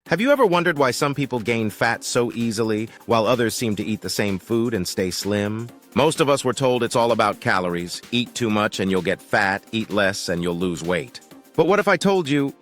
Have you ever wondered why some people gain fat so easily, while others seem to eat the same food and stay slim? Most of us were told it's all about calories. Eat too much and you'll get fat, eat less and you'll lose weight. But what if I told you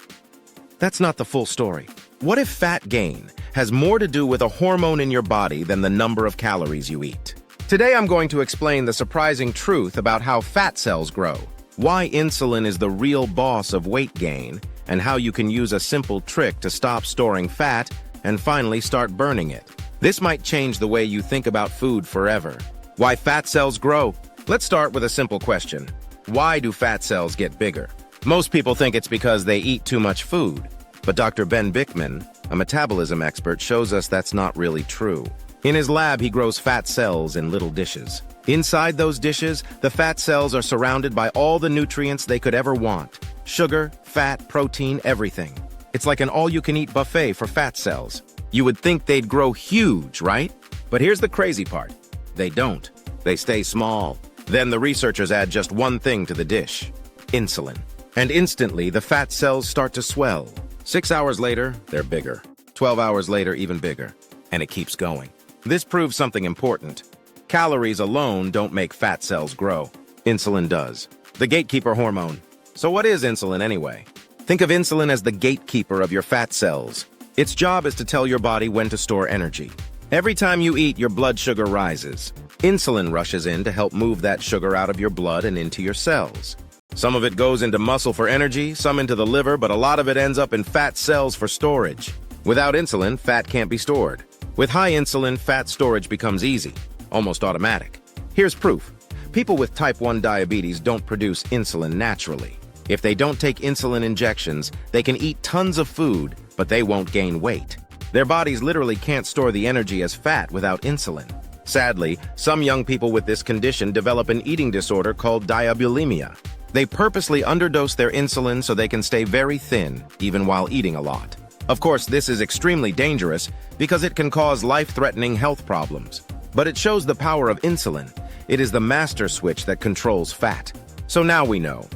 that's not the full story? What if fat gain has more to do with a hormone in your body than the number of calories you eat? Today I'm going to explain the surprising truth about how fat cells grow, why insulin is the real boss of weight gain, and how you can use a simple trick to stop storing fat and finally start burning it. This might change the way you think about food forever. Why fat cells grow? Let's start with a simple question. Why do fat cells get bigger? Most people think it's because they eat too much food, but Dr. Ben Bickman, a metabolism expert, shows us that's not really true. In his lab, he grows fat cells in little dishes. Inside those dishes, the fat cells are surrounded by all the nutrients they could ever want. Sugar, fat, protein, everything. It's like an all-you-can-eat buffet for fat cells. You would think they'd grow huge, right? But here's the crazy part. They don't. They stay small. Then the researchers add just one thing to the dish: insulin. And instantly, the fat cells start to swell. 6 hours later, they're bigger. 12 hours later, even bigger. And it keeps going. This proves something important. Calories alone don't make fat cells grow. Insulin does. The gatekeeper hormone. So what is insulin anyway? Think of insulin as the gatekeeper of your fat cells. Its job is to tell your body when to store energy. Every time you eat, your blood sugar rises. Insulin rushes in to help move that sugar out of your blood and into your cells. Some of it goes into muscle for energy, some into the liver, but a lot of it ends up in fat cells for storage. Without insulin, fat can't be stored. With high insulin, fat storage becomes easy, almost automatic. Here's proof. People with type 1 diabetes don't produce insulin naturally. If they don't take insulin injections, they can eat tons of food, but they won't gain weight. Their bodies literally can't store the energy as fat without insulin. Sadly, some young people with this condition develop an eating disorder called diabulimia. They purposely underdose their insulin so they can stay very thin, even while eating a lot. Of course, this is extremely dangerous because it can cause life-threatening health problems. But it shows the power of insulin. It is the master switch that controls fat. So now we know.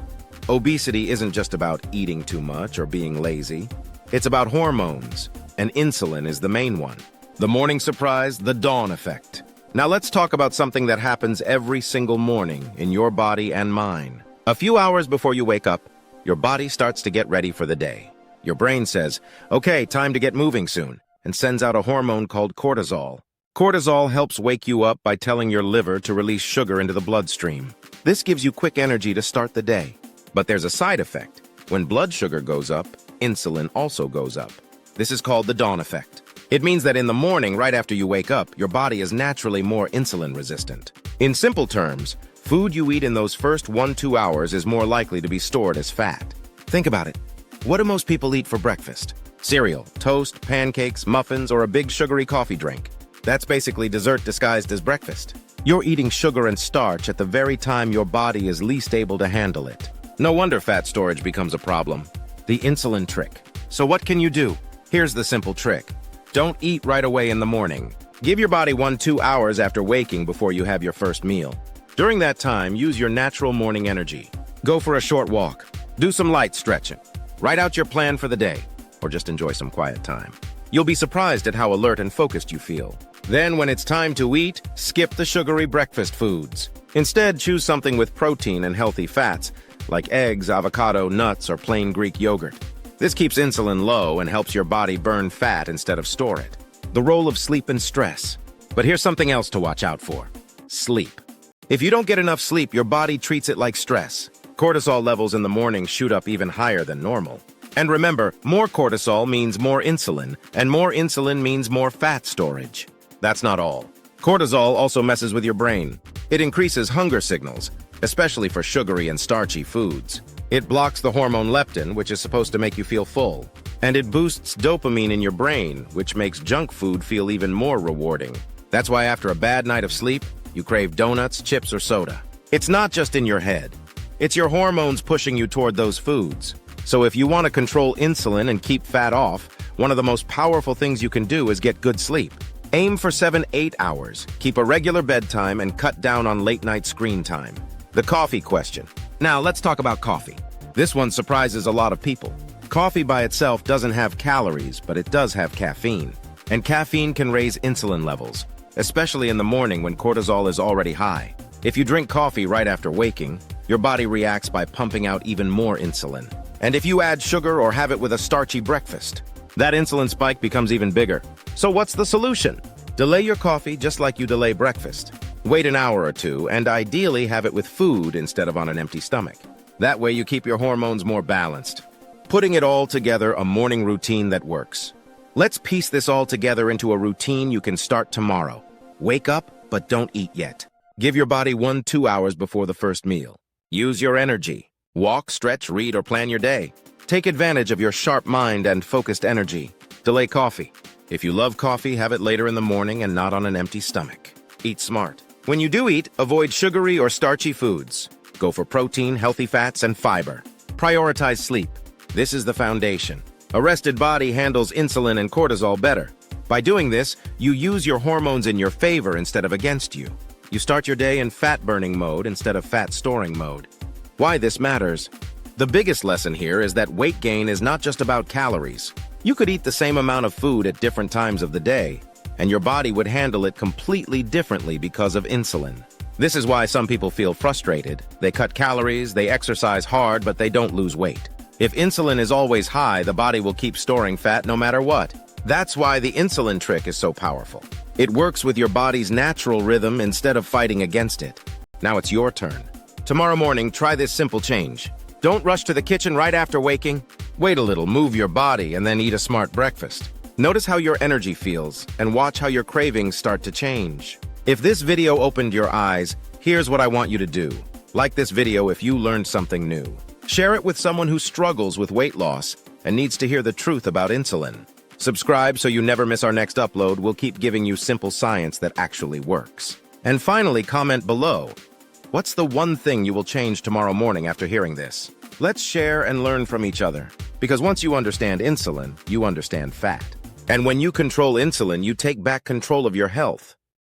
Obesity isn't just about eating too much or being lazy. It's about hormones, and insulin is the main one. The morning surprise, the dawn effect. Now let's talk about something that happens every single morning in your body and mine. A few hours before you wake up, your body starts to get ready for the day. Your brain says, okay, time to get moving soon, and sends out a hormone called cortisol. Cortisol helps wake you up by telling your liver to release sugar into the bloodstream. This gives you quick energy to start the day. But there's a side effect. When blood sugar goes up, insulin also goes up. This is called the dawn effect. It means that in the morning, right after you wake up, your body is naturally more insulin resistant. In simple terms, food you eat in those first 1-2 hours is more likely to be stored as fat. Think about it. What do most people eat for breakfast? Cereal, toast, pancakes, muffins, or a big sugary coffee drink. That's basically dessert disguised as breakfast. You're eating sugar and starch at the very time your body is least able to handle it. No wonder fat storage becomes a problem. The insulin trick. So what can you do? Here's the simple trick. Don't eat right away in the morning. Give your body 1-2 hours after waking before you have your first meal. During that time, use your natural morning energy. Go for a short walk. Do some light stretching. Write out your plan for the day, or just enjoy some quiet time. You'll be surprised at how alert and focused you feel. Then, when it's time to eat, skip the sugary breakfast foods. Instead, choose something with protein and healthy fats, like eggs, avocado, nuts, or plain Greek yogurt. This keeps insulin low and helps your body burn fat instead of store it. The role of sleep and stress. But here's something else to watch out for. Sleep. If you don't get enough sleep, your body treats it like stress. Cortisol levels in the morning shoot up even higher than normal. And remember, more cortisol means more insulin, and more insulin means more fat storage. That's not all. Cortisol also messes with your brain. It increases hunger signals, especially for sugary and starchy foods. It blocks the hormone leptin, which is supposed to make you feel full. And it boosts dopamine in your brain, which makes junk food feel even more rewarding. That's why after a bad night of sleep, you crave donuts, chips, or soda. It's not just in your head. It's your hormones pushing you toward those foods. So if you want to control insulin and keep fat off, one of the most powerful things you can do is get good sleep. Aim for 7-8 hours, keep a regular bedtime, and cut down on late-night screen time. The coffee question. Now, let's talk about coffee. This one surprises a lot of people. Coffee by itself doesn't have calories, but it does have caffeine. And caffeine can raise insulin levels, especially in the morning when cortisol is already high. If you drink coffee right after waking, your body reacts by pumping out even more insulin. And if you add sugar or have it with a starchy breakfast, that insulin spike becomes even bigger. So what's the solution? Delay your coffee just like you delay breakfast. Wait an hour or two, and ideally have it with food instead of on an empty stomach. That way you keep your hormones more balanced. Putting it all together, a morning routine that works. Let's piece this all together into a routine you can start tomorrow. Wake up, but don't eat yet. Give your body 1-2 hours before the first meal. Use your energy. Walk, stretch, read, or plan your day. Take advantage of your sharp mind and focused energy. Delay coffee. If you love coffee, have it later in the morning and not on an empty stomach. Eat smart. When you do eat, avoid sugary or starchy foods. Go for protein, healthy fats, and fiber. Prioritize sleep. This is the foundation. A rested body handles insulin and cortisol better. By doing this, you use your hormones in your favor instead of against you. You start your day in fat-burning mode instead of fat-storing mode. Why this matters? The biggest lesson here is that weight gain is not just about calories. You could eat the same amount of food at different times of the day, and your body would handle it completely differently because of insulin. This is why some people feel frustrated. They cut calories, they exercise hard, but they don't lose weight. If insulin is always high, the body will keep storing fat no matter what. That's why the insulin trick is so powerful. It works with your body's natural rhythm instead of fighting against it. Now it's your turn. Tomorrow morning, try this simple change. Don't rush to the kitchen right after waking. Wait a little, move your body, and then eat a smart breakfast. Notice how your energy feels, and watch how your cravings start to change. If this video opened your eyes, here's what I want you to do. Like this video if you learned something new. Share it with someone who struggles with weight loss and needs to hear the truth about insulin. Subscribe so you never miss our next upload. We'll keep giving you simple science that actually works. And finally, comment below. What's the one thing you will change tomorrow morning after hearing this? Let's share and learn from each other. Because once you understand insulin, you understand fat. And when you control insulin, you take back control of your health.